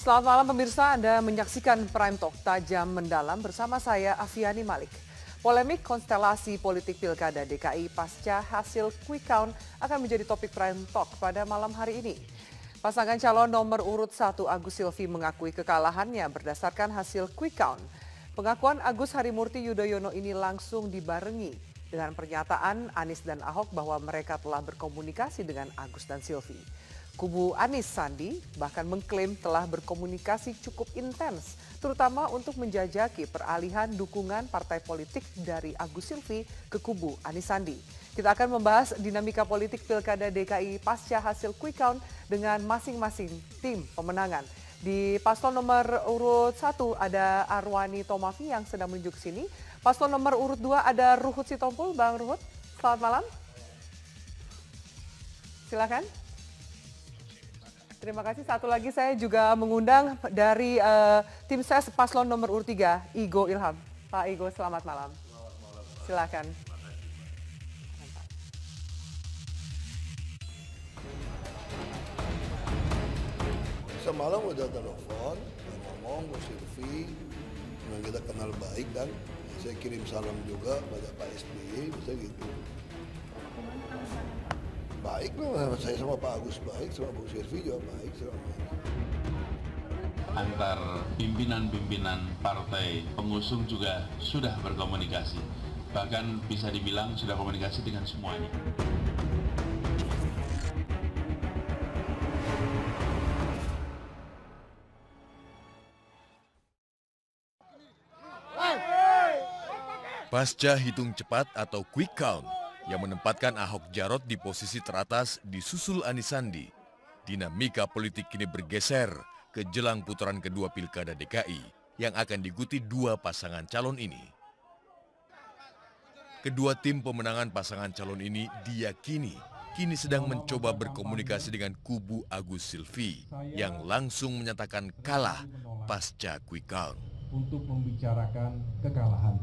Selamat malam pemirsa, Anda menyaksikan Prime Talk Tajam Mendalam bersama saya Afiani Malik. Polemik konstelasi politik Pilkada DKI pasca hasil quick count akan menjadi topik Prime Talk pada malam hari ini. Pasangan calon nomor urut 1 Agus Silvi mengakui kekalahannya berdasarkan hasil quick count. Pengakuan Agus Harimurti Yudhoyono ini langsung dibarengi dengan pernyataan Anies dan Ahok bahwa mereka telah berkomunikasi dengan Agus dan Silvi. Kubu Anies Sandi bahkan mengklaim telah berkomunikasi cukup intens, terutama untuk menjajaki peralihan dukungan partai politik dari Agus Silvi ke kubu Anies Sandi. Kita akan membahas dinamika politik Pilkada DKI pasca hasil quick count dengan masing-masing tim pemenangan. Di paslon nomor urut 1 ada Arwani Tomafi yang sedang menuju ke sini. Paslon nomor urut 2 ada Ruhut Sitompul. Bang Ruhut, selamat malam. Silakan. Terima kasih. Satu lagi saya juga mengundang dari tim ses paslon nomor urut 3, Igo Ilham. Pak Igo, selamat malam. Silakan. Semalam udah telepon, ngomong Bu Silvi, memang kita kenal baik kan. Saya kirim salam juga pada Pak SBY, bisa gitu. Baik lah, saya sama Pak Agus baik, sama Bu Silvi juga baik selama ini. Antar pimpinan-pimpinan partai pengusung juga sudah berkomunikasi. Bahkan bisa dibilang sudah komunikasi dengan semuanya. Pasca hitung cepat atau quick count yang menempatkan Ahok Jarot di posisi teratas disusul Anies Sandi, dinamika politik kini bergeser ke jelang putaran kedua Pilkada DKI yang akan diikuti dua pasangan calon ini. Kedua tim pemenangan pasangan calon ini diyakini kini sedang mencoba berkomunikasi dengan kubu Agus Silvi yang langsung menyatakan kalah pasca quick count. Untuk membicarakan kekalahan.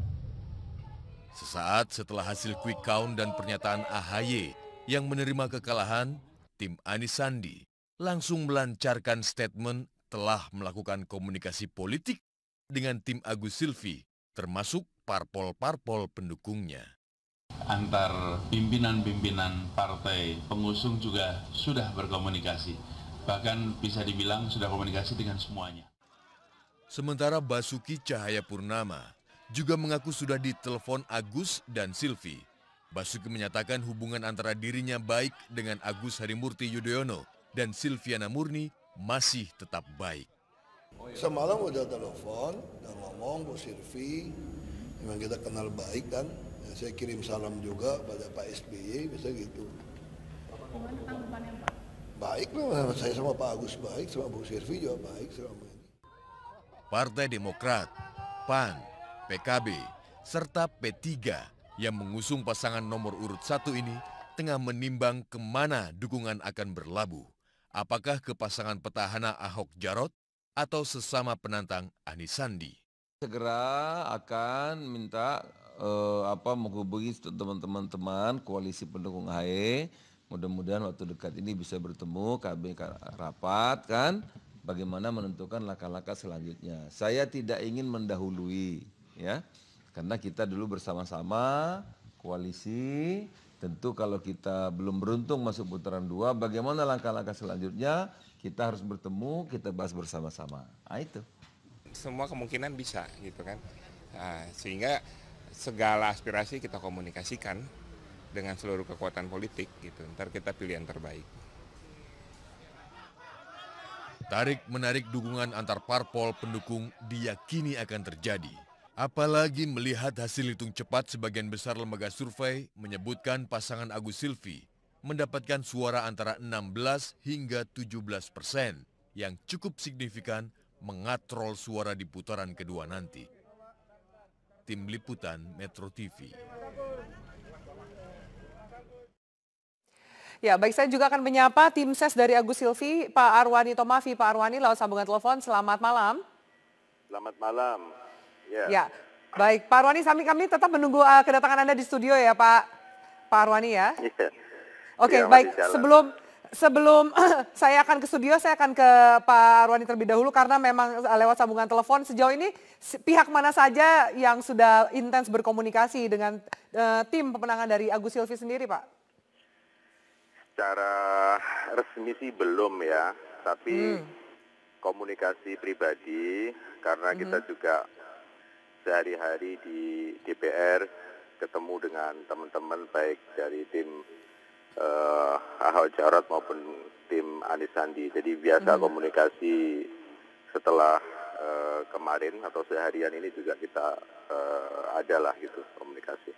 Sesaat setelah hasil quick count dan pernyataan AHY yang menerima kekalahan, tim Anies Sandi langsung melancarkan statement telah melakukan komunikasi politik dengan tim Agus Silvi, termasuk parpol-parpol pendukungnya. Antar pimpinan-pimpinan partai pengusung juga sudah berkomunikasi. Bahkan bisa dibilang sudah komunikasi dengan semuanya. Sementara Basuki Cahayapurnama juga mengaku sudah ditelepon Agus dan Silvi. Basuki menyatakan hubungan antara dirinya baik dengan Agus Harimurti Yudhoyono dan Silviana Murni masih tetap baik. Semalam udah telepon, udah ngomong Bu Silvi, memang kita kenal baik kan. Saya kirim salam juga pada Pak SBY, bisa gitu. Baik lah, saya sama Pak Agus baik, sama Bu Silvi juga baik selama ini. Partai Demokrat, PAN, PKB, serta P3 yang mengusung pasangan nomor urut 1 ini tengah menimbang kemana dukungan akan berlabuh. Apakah ke pasangan petahana Ahok Jarot atau sesama penantang Anies Sandi? Segera akan minta menghubungi teman-teman koalisi pendukung AHY. Mudah-mudahan waktu dekat ini bisa bertemu, kami rapat kan, bagaimana menentukan langkah-langkah selanjutnya. Saya tidak ingin mendahului, ya, karena kita dulu bersama-sama koalisi. Tentu kalau kita belum beruntung masuk putaran 2, bagaimana langkah-langkah selanjutnya, kita harus bertemu, kita bahas bersama-sama. Nah, itu. Semua kemungkinan bisa gitu kan, sehingga segala aspirasi kita komunikasikan dengan seluruh kekuatan politik gitu. Ntar kita pilih yang terbaik. Tarik-menarik dukungan antar parpol pendukung diyakini akan terjadi. Apalagi melihat hasil hitung cepat sebagian besar lembaga survei menyebutkan pasangan Agus Silvi mendapatkan suara antara 16 hingga 17% yang cukup signifikan mengatrol suara di putaran kedua nanti. Tim Liputan Metro TV. Ya, baik, saya juga akan menyapa tim ses dari Agus Silvi, Pak Arwani Tomafi. Pak Arwani, lewat sambungan telepon, selamat malam. Selamat malam. Ya, baik, Pak Arwani, kami tetap menunggu kedatangan Anda di studio ya, Pak Arwani ya. Iya. Oke, Ya, baik. Sebelum saya akan ke studio, saya akan ke Pak Arwani terlebih dahulu karena memang lewat sambungan telepon. Sejauh ini pihak mana saja yang sudah intens berkomunikasi dengan tim pemenangan dari Agus Silvi sendiri, Pak? Secara resmi sih belum ya, tapi komunikasi pribadi karena kita juga sehari-hari di DPR ketemu dengan teman-teman baik dari tim Ahok Jarot maupun tim Anies Sandi. Jadi biasa komunikasi setelah kemarin atau seharian ini juga kita adalah gitu komunikasi.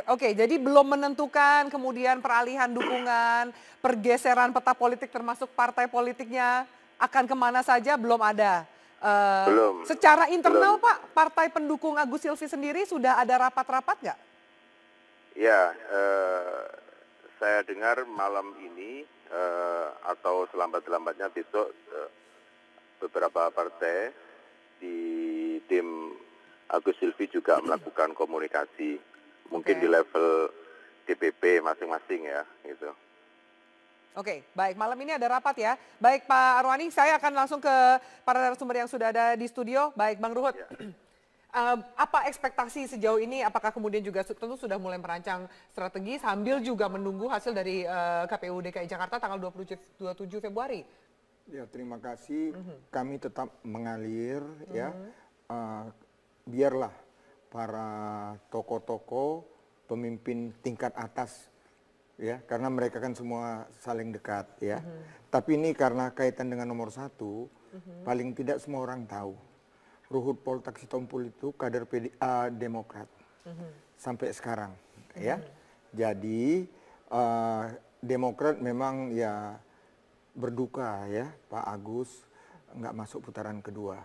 Oke, jadi belum menentukan kemudian peralihan dukungan, pergeseran peta politik termasuk partai politiknya akan kemana saja belum ada. Belum. Secara internal belum. Pak, partai pendukung Agus Silvi sendiri sudah ada rapat-rapat nggak? Ya, saya dengar malam ini atau selambat-lambatnya besok beberapa partai di tim Agus Silvi juga melakukan komunikasi, mungkin di level DPP masing-masing ya, gitu. Oke, baik. Malam ini ada rapat ya. Baik Pak Arwani, saya akan langsung ke para narasumber yang sudah ada di studio. Baik Bang Ruhut. Ya. Apa ekspektasi sejauh ini? Apakah kemudian juga tentu sudah mulai merancang strategi sambil juga menunggu hasil dari KPU DKI Jakarta tanggal 27 Februari? Ya, terima kasih. Kami tetap mengalir ya. Biarlah para tokoh-tokoh, pemimpin tingkat atas ya, karena mereka kan semua saling dekat ya. Tapi ini karena kaitan dengan nomor 1, paling tidak semua orang tahu. Ruhut Poltak Sitompul itu kader Demokrat sampai sekarang ya. Jadi Demokrat memang ya berduka ya Pak Agus nggak masuk putaran kedua.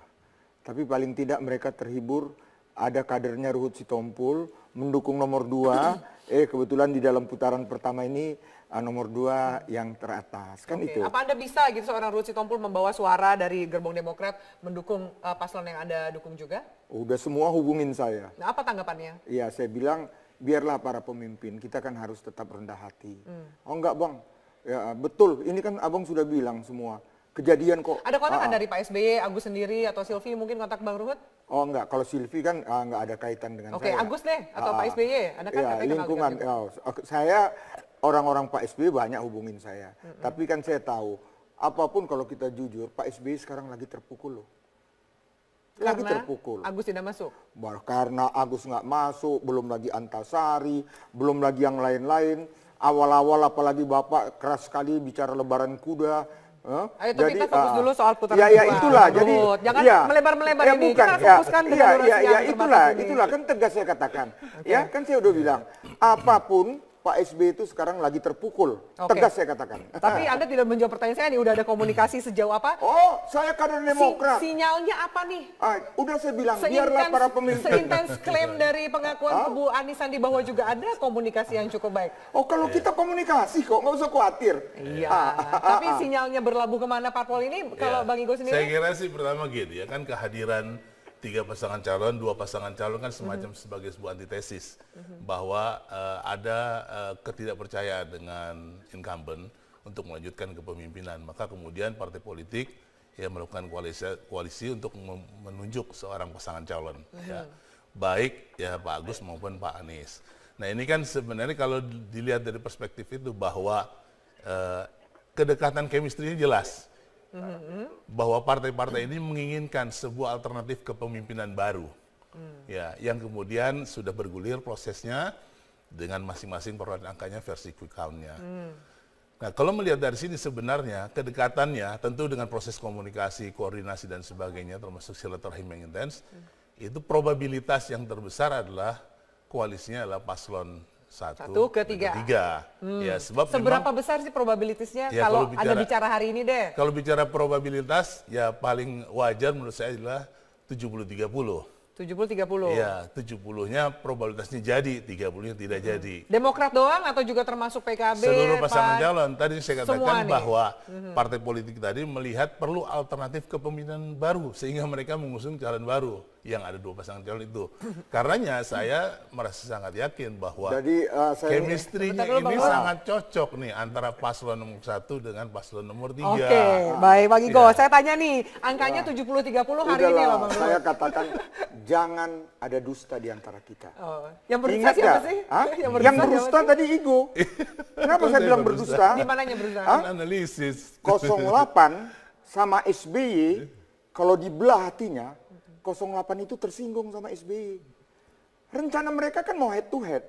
Tapi paling tidak mereka terhibur ada kadernya Ruhut Sitompul mendukung nomor 2. Kebetulan di dalam putaran pertama ini nomor 2 yang teratas kan itu. Apa Anda bisa gitu seorang Ruhut Sitompul membawa suara dari gerbong Demokrat mendukung paslon yang Anda dukung juga? Udah semua hubungin saya. Nah, apa tanggapannya? Iya, saya bilang biarlah para pemimpin, kita kan harus tetap rendah hati. Oh enggak Bang, ya betul, ini kan Abang sudah bilang semua. Kejadian kok. Ada kontak dari Pak SBY, Agus sendiri atau Silvi mungkin kontak Bang Ruhut? Oh enggak, kalau Silvi kan enggak ada kaitan dengan saya. Agus deh atau Pak SBY, Anda kan ya, lingkungan. Saya orang-orang Pak SBY banyak hubungin saya. Tapi kan saya tahu, apapun kalau kita jujur, Pak SBY sekarang lagi terpukul loh. Lagi terpukul. Agus tidak masuk? Karena Agus nggak masuk, belum lagi Antasari, belum lagi yang lain-lain. Awal-awal apalagi Bapak keras sekali bicara lebaran kuda. Ayo kita fokus dulu soal putaran kedua. Ya itulah. Jadi jangan melebar-melebar ini. Bukan, kita fokuskan dengan durasi yang itulah kan tegas saya katakan. Ya kan saya udah bilang apapun Pak SBY itu sekarang lagi terpukul. Tegas saya katakan. Tapi Anda tidak menjawab pertanyaan saya nih, udah ada komunikasi sejauh apa? Oh, saya kader Demokrat. Sinyalnya apa nih? Udah saya bilang, biarlah para pemimpin. Seintens klaim dari pengakuan Bu Anies Sandi bahwa juga ada komunikasi yang cukup baik. Oh, kalau kita komunikasi kok, nggak usah khawatir. Iya, tapi sinyalnya berlabuh kemana parpol ini? Kalau Bang Igo sendiri? Saya kira sih pertama gitu ya, kan kehadiran 3 pasangan calon, 2 pasangan calon kan semacam sebagai sebuah antitesis bahwa ada ketidakpercayaan dengan incumbent untuk melanjutkan kepemimpinan. Maka kemudian partai politik ya melakukan koalisi untuk menunjuk seorang pasangan calon, ya, baik ya Pak Agus maupun Pak Anies. Nah ini kan sebenarnya kalau dilihat dari perspektif itu bahwa kedekatan chemistry-nya jelas. Bahwa partai-partai ini menginginkan sebuah alternatif kepemimpinan baru, ya, yang kemudian sudah bergulir prosesnya dengan masing-masing perolehan angkanya versi quick count-nya. Nah, kalau melihat dari sini sebenarnya kedekatannya tentu dengan proses komunikasi, koordinasi dan sebagainya, termasuk silaturahim yang intens, itu probabilitas yang terbesar adalah koalisinya adalah paslon 1 ke 3. Ya, sebab seberapa besar sih probabilitasnya ya, kalau Anda bicara hari ini deh? Kalau bicara probabilitas, ya paling wajar menurut saya adalah 70-30. 70-30? Ya, 70-nya probabilitasnya jadi, 30-nya tidak jadi. Demokrat doang atau juga termasuk PKB? Seluruh pasangan calon. Tadi saya katakan bahwa partai politik tadi melihat perlu alternatif kepemimpinan baru, sehingga mereka mengusung calon baru. yang ada 2 pasangan calon itu. Karenanya saya merasa sangat yakin bahwa Jadi, chemistry-nya ini sangat cocok nih antara paslon nomor 1 dengan paslon nomor 3. Oke, baik Bang Igo. Saya tanya nih, angkanya 70-30 hari ini loh Bang Ruhut. Saya katakan jangan ada dusta di antara kita. Yang berdusta Ingat siapa nggak? sih? Yang berdusta tadi Igo. Kenapa saya bilang berdusta? Di mananya berdusta? Analisis. 08 sama SBY, kalau dibelah hatinya, 08 itu tersinggung sama SBY. Rencana mereka kan mau head to head.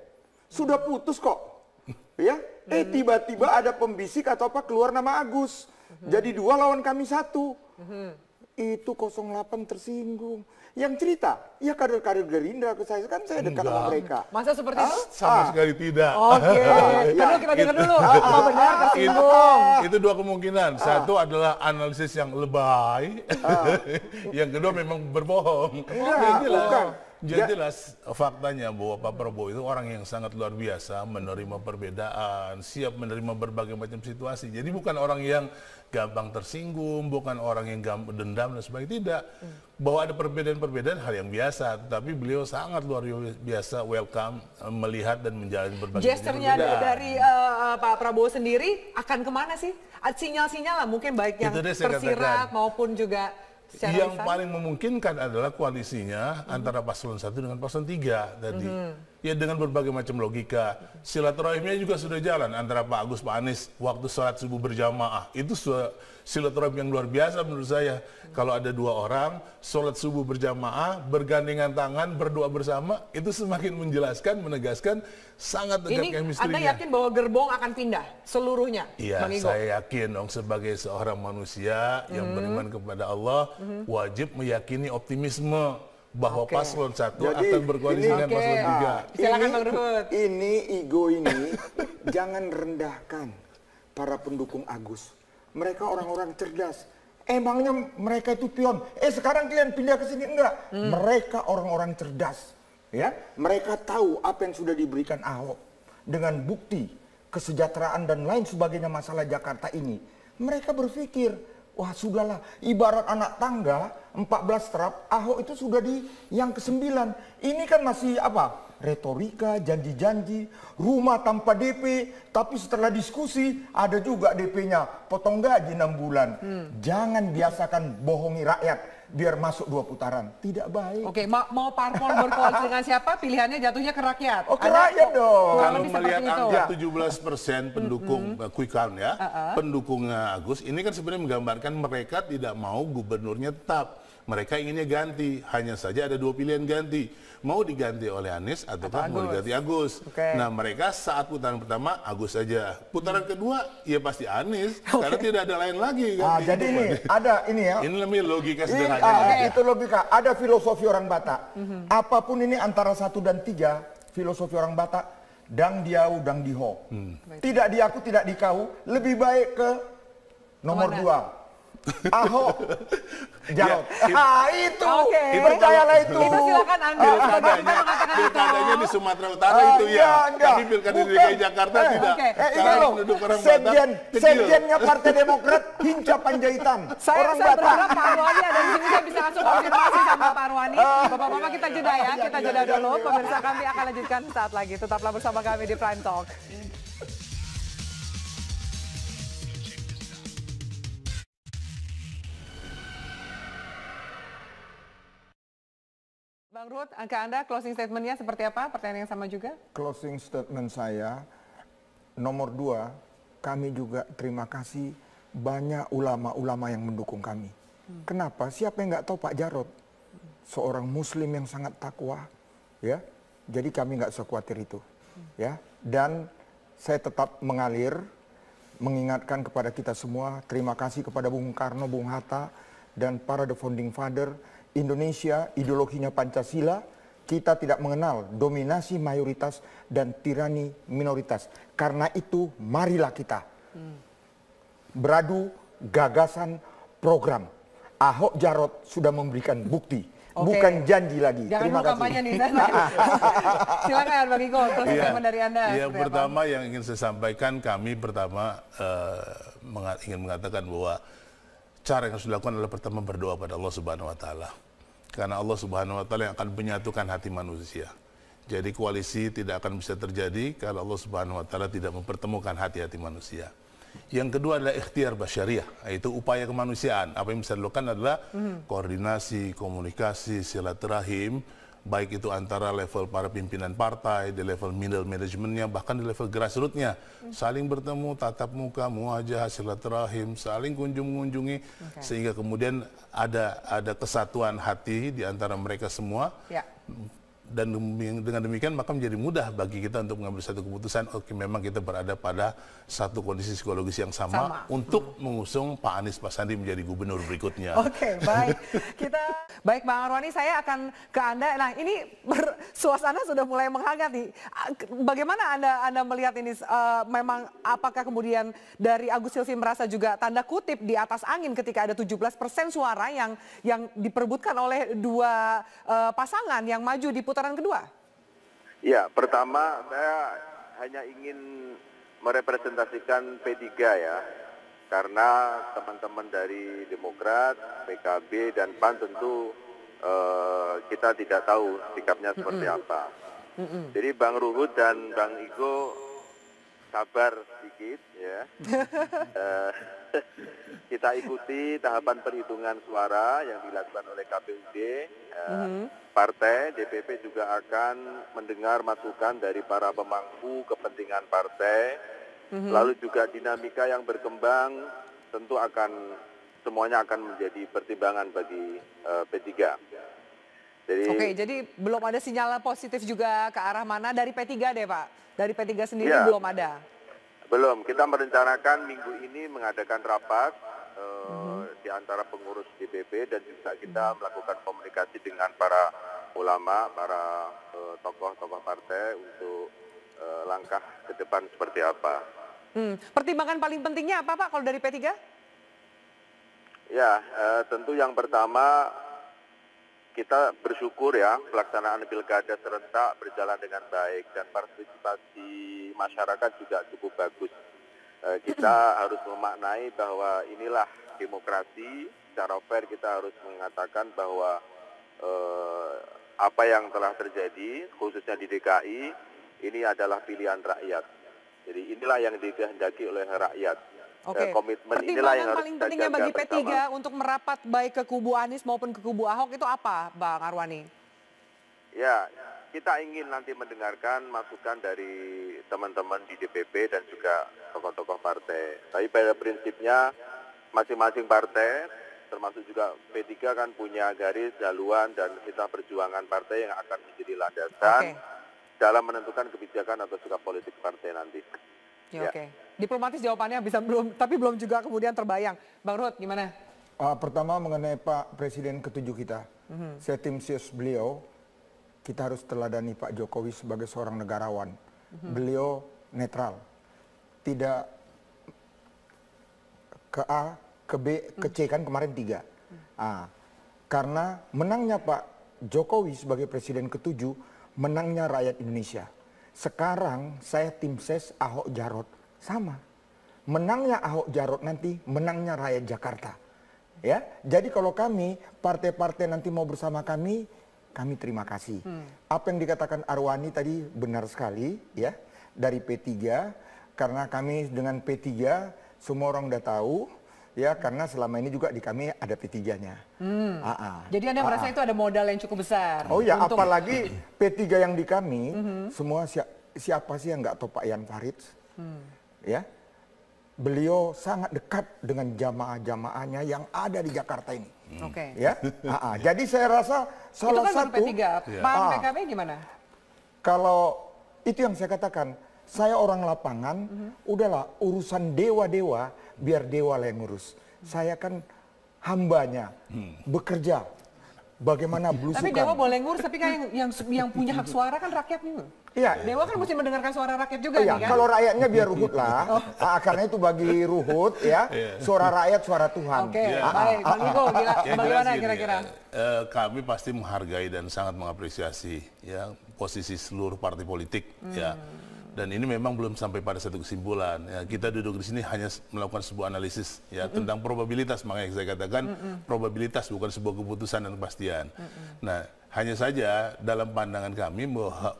Sudah putus kok. Ya, tiba-tiba ada pembisik atau apa keluar nama Agus. Jadi 2 lawan kami 1. Itu 08 tersinggung. Yang cerita, ya kader-kader Gerindra ke saya, kan saya dekat sama mereka. Masa seperti itu? Sama sekali tidak. Oke, kita dengar dulu. Apa benar tersinggung? Itu 2 kemungkinan. Satu adalah analisis yang lebay. Yang kedua memang berbohong. Jadi jelas faktanya bahwa Pak Prabowo itu orang yang sangat luar biasa, menerima perbedaan, siap menerima berbagai macam situasi. Jadi bukan orang yang gampang tersinggung, bukan orang yang gampang dendam dan sebagainya, tidak. Bahwa ada perbedaan-perbedaan hal yang biasa, tapi beliau sangat luar biasa welcome melihat dan menjalani berbagai Gesturnya dari Pak Prabowo sendiri akan kemana sih? Sinyal-sinyal lah mungkin baik yang tersirat maupun juga yang paling memungkinkan adalah koalisinya antara paslon 1 dengan paslon 3 tadi. Ya dengan berbagai macam logika. Silaturahimnya juga sudah jalan antara Pak Agus, Pak Anies waktu sholat subuh berjamaah. Itu silaturahim yang luar biasa menurut saya. Kalau ada 2 orang, sholat subuh berjamaah, bergandengan tangan, berdoa bersama, itu semakin menjelaskan, menegaskan sangat dekat chemistry-nya. Anda yakin bahwa gerbong akan pindah seluruhnya? Iya, saya yakin dong sebagai seorang manusia yang beriman kepada Allah, wajib meyakini optimisme bahwa paslon 1 akan berkoalisi dengan paslon 3. Silakan Bang Ruhut. Ini Igo ini jangan rendahkan para pendukung Agus. Mereka orang-orang cerdas. Emangnya mereka itu pion? Sekarang kalian pindah ke sini enggak? Mereka orang-orang cerdas. Ya, mereka tahu apa yang sudah diberikan Ahok dengan bukti kesejahteraan dan lain sebagainya masalah Jakarta ini. Mereka berpikir, wah sudahlah, ibarat anak tangga 14 terap, Ahok itu sudah di yang ke-9. Ini kan masih apa? Retorika, janji-janji, rumah tanpa DP, tapi setelah diskusi ada juga DP-nya, potong gaji 6 bulan. Jangan biasakan bohongi rakyat biar masuk 2 putaran. Tidak baik. Oke, mau parpol berkoalisi dengan siapa? Pilihannya jatuhnya ke rakyat. Oh, ke rakyat dong. Kalau melihat angka 17% pendukung quick count ya, pendukungnya Agus, ini kan sebenarnya menggambarkan mereka tidak mau gubernurnya tetap. Mereka inginnya ganti, hanya saja ada 2 pilihan ganti. Mau diganti oleh Anies ataukah mau diganti Agus. Nah mereka saat putaran pertama Agus saja. Putaran kedua ya pasti Anies, karena tidak ada lain lagi. Jadi ini ada ini ya. Ini namanya logika sederhana. Itu logika, ada filosofi orang Batak. Apapun ini antara 1 dan 3, filosofi orang Batak, dang diau, dang diho. Tidak diaku, tidak dikau, lebih baik ke nomor 2. Ahok, Jarot. Itu, percayalah itu. Itu silakan Anda. Pilkadanya di Sumatera Utara itu ya. Tapi pilkada di DKI Jakarta tidak. Karena penduduk orang Batak kecil. Sekjennya Partai Demokrat, Hinca Panjaitan. Orang Saya berharap Pak Arwani ada di sini, saya bisa langsung konfirmasi sama Pak Arwani. Bapak-bapak kita jeda ya, kita jeda dulu. Pemirsa kami akan lanjutkan saat lagi. Tetaplah bersama kami di Prime Talk. Bang Ruhut, angka Anda closing statement-nya seperti apa? Pertanyaan yang sama juga? Closing statement saya, nomor 2, kami juga terima kasih banyak ulama-ulama yang mendukung kami. Kenapa? Siapa yang nggak tahu Pak Jarot? Seorang Muslim yang sangat takwa, ya. Jadi kami nggak usah khawatir itu, ya. Dan saya tetap mengalir, mengingatkan kepada kita semua, terima kasih kepada Bung Karno, Bung Hatta, dan para the founding father. Indonesia ideologinya Pancasila, kita tidak mengenal dominasi mayoritas dan tirani minoritas. Karena itu marilah kita beradu gagasan program. Ahok Jarot sudah memberikan bukti, bukan janji lagi. Jangan Terima mau kasih. kampanye nih. Silakan Bang Iko, statement dari Anda. Yang pertama yang ingin saya sampaikan, kami pertama ingin mengatakan bahwa cara yang harus dilakukan adalah pertama berdoa pada Allah Subhanahu wa taala. Karena Allah Subhanahu wa taala yang akan menyatukan hati manusia. Jadi koalisi tidak akan bisa terjadi kalau Allah Subhanahu wa taala tidak mempertemukan hati-hati manusia. Yang kedua adalah ikhtiar basyariah, yaitu upaya kemanusiaan. Apa yang bisa dilakukan adalah koordinasi, komunikasi, silaturahim, baik itu antara level para pimpinan partai, di level middle manajemennya, bahkan di level grassroots-nya. Saling bertemu, tatap muka, muajah, silaturahim, saling kunjung-kunjungi, sehingga kemudian ada kesatuan hati di antara mereka semua. Dan dengan demikian maka menjadi mudah bagi kita untuk mengambil satu keputusan, oke memang kita berada pada satu kondisi psikologis yang sama. Untuk mengusung Pak Anies Pak Sandi menjadi gubernur berikutnya. Oke, baik. Baik Bang Arwani, saya akan ke Anda. Nah ini suasana sudah mulai menghangat nih. Bagaimana Anda melihat ini, memang apakah kemudian dari Agus Silvi merasa juga tanda kutip di atas angin ketika ada 17% suara yang diperebutkan oleh dua pasangan yang maju di putaran kedua? Ya, pertama saya hanya ingin merepresentasikan P3 ya, karena teman-teman dari Demokrat, PKB dan PAN tentu kita tidak tahu sikapnya seperti apa. Jadi Bang Ruhut dan Bang Iko sabar sedikit ya. Kita ikuti tahapan perhitungan suara yang dilakukan oleh KPUD. Partai DPP juga akan mendengar masukan dari para pemangku kepentingan partai. Lalu juga dinamika yang berkembang tentu semuanya akan menjadi pertimbangan bagi P3. Jadi belum ada sinyal positif juga ke arah mana dari P3 deh Pak? Dari P3 sendiri belum ada? Belum, kita merencanakan minggu ini mengadakan rapat di antara pengurus DPP dan juga kita melakukan komunikasi dengan para ulama, para tokoh-tokoh partai untuk langkah ke depan seperti apa. Pertimbangan paling pentingnya apa Pak kalau dari P3? Ya, tentu yang pertama kita bersyukur ya pelaksanaan pilkada serentak berjalan dengan baik dan partisipasi masyarakat juga cukup bagus. Kita harus memaknai bahwa inilah demokrasi. Secara fair kita harus mengatakan bahwa apa yang telah terjadi khususnya di DKI ini adalah pilihan rakyat. Jadi inilah yang dikehendaki oleh rakyat. Komitmen inilah yang harus paling pentingnya bagi P3 untuk merapat baik ke kubu Anies maupun ke kubu Ahok itu apa, Bang Arwani? Ya, kita ingin nanti mendengarkan masukan dari teman-teman di DPP dan juga tokoh-tokoh partai. Tapi pada prinsipnya masing-masing partai, termasuk juga P3 kan punya garis, haluan dan kita perjuangan partai yang akan menjadi landasan dalam menentukan kebijakan atau sikap politik partai nanti. Ya. Diplomatis jawabannya tapi belum juga kemudian terbayang. Bang Ruhut gimana? Pertama mengenai Pak Presiden ke-7 kita. Saya tim sus beliau, kita harus teladani Pak Jokowi sebagai seorang negarawan. Beliau netral. Tidak ke A, ke B, ke C kan kemarin 3. Karena menangnya Pak Jokowi sebagai Presiden ke-7, menangnya rakyat Indonesia. Sekarang saya tim ses Ahok Jarot sama. Menangnya Ahok Jarot nanti menangnya rakyat Jakarta. Ya. Jadi kalau kami partai-partai nanti mau bersama kami terima kasih. Apa yang dikatakan Arwani tadi benar sekali ya dari P3 karena kami dengan P3 semua orang udah tahu ya karena selama ini juga di kami ada P3-nya. Jadi Anda merasa itu ada modal yang cukup besar? Oh ya, apalagi P3 yang di kami, semua siapa sih yang nggak tahu Pak Ian Farid? Ya, beliau sangat dekat dengan jamaah-jamaahnya yang ada di Jakarta ini. Ya, jadi saya rasa salah satu. Itu kan P3, Pak PKB gimana? Kalau itu yang saya katakan, saya orang lapangan, udahlah urusan dewa-dewa, biar dewa lah yang ngurus. Saya kan hambanya, bekerja. Bagaimana belusukan. Tapi dewa boleh ngurus, tapi kan yang punya hak suara kan rakyat nih. Iya. Dewa kan mesti mendengarkan suara rakyat juga nih kan. Kalau rakyatnya biar Ruhut lah. Karena itu bagi Ruhut ya, suara rakyat suara Tuhan. Baik. Bang Iko, bagaimana kira-kira? Kami pasti menghargai dan sangat mengapresiasi ya posisi seluruh partai politik ya. Dan ini memang belum sampai pada satu kesimpulan. Ya, kita duduk di sini hanya melakukan sebuah analisis ya tentang probabilitas, makanya saya katakan probabilitas bukan sebuah keputusan dan kepastian. Nah, hanya saja dalam pandangan kami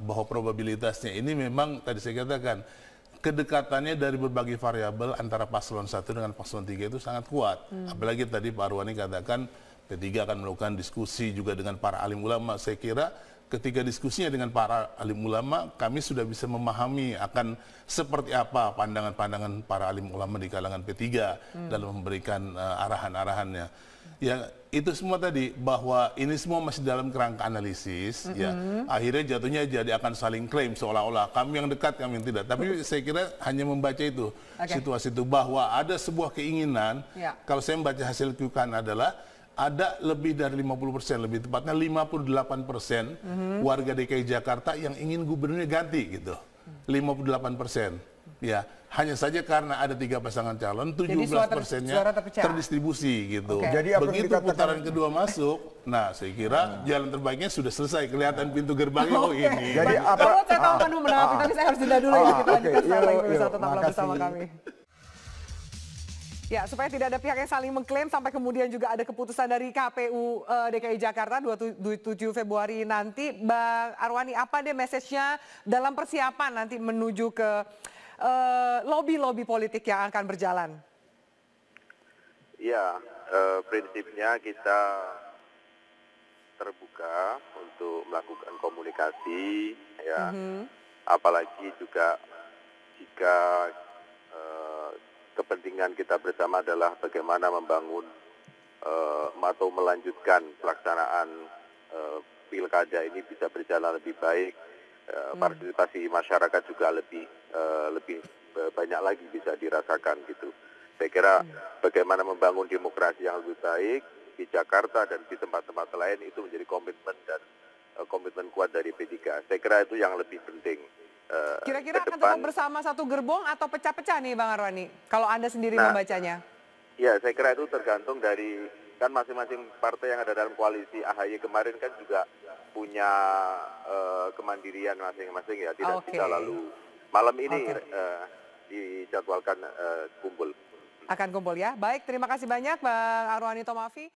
bahwa probabilitasnya ini memang tadi saya katakan kedekatannya dari berbagai variabel antara paslon 1 dengan paslon 3 itu sangat kuat. Apalagi tadi Pak Arwani katakan P3 akan melakukan diskusi juga dengan para alim ulama. Saya kira ketika diskusinya dengan para alim ulama, kami sudah bisa memahami akan seperti apa pandangan-pandangan para alim ulama di kalangan P3 dalam memberikan arahan-arahannya. Ya, itu semua tadi bahwa ini semua masih dalam kerangka analisis, ya. Akhirnya jatuhnya jadi akan saling klaim seolah-olah kami yang dekat, kami yang tidak. Tapi saya kira hanya membaca itu situasi itu bahwa ada sebuah keinginan. Kalau saya membaca hasil QKAN adalah ada lebih dari 50%, lebih tepatnya 58% warga DKI Jakarta yang ingin gubernurnya ganti gitu. 58%. Ya, hanya saja karena ada 3 pasangan calon, 17%-nya terdistribusi gitu. Jadi begitu putaran kedua masuk, nah saya kira jalan terbaiknya sudah selesai, kelihatan pintu gerbangnya ini. Jadi kalau saya tahu kan menanggapi, tapi saya harus jeda dulu ya, kita lanjutkan setelah lagi tetaplah bersama kami. Ya, supaya tidak ada pihak yang saling mengklaim sampai kemudian juga ada keputusan dari KPU DKI Jakarta 27 Februari nanti. Bang Arwani, apa deh message-nya dalam persiapan nanti menuju ke lobby-lobby politik yang akan berjalan? Ya, prinsipnya kita terbuka untuk melakukan komunikasi, ya. Apalagi juga jika kepentingan kita bersama adalah bagaimana membangun atau melanjutkan pelaksanaan pilkada ini bisa berjalan lebih baik, partisipasi masyarakat juga lebih banyak lagi bisa dirasakan gitu. Saya kira bagaimana membangun demokrasi yang lebih baik di Jakarta dan di tempat-tempat lain itu menjadi komitmen dan komitmen kuat dari P3. Saya kira itu yang lebih penting. Kira-kira akan tetap bersama satu gerbong atau pecah-pecah nih Bang Arwani, kalau Anda sendiri membacanya? Ya, saya kira itu tergantung dari, kan masing-masing partai yang ada dalam koalisi AHY kemarin kan juga punya kemandirian masing-masing ya, tidak bisa lalu malam ini dijadwalkan kumpul. Akan kumpul ya. Baik, terima kasih banyak Bang Arwani Tomafi.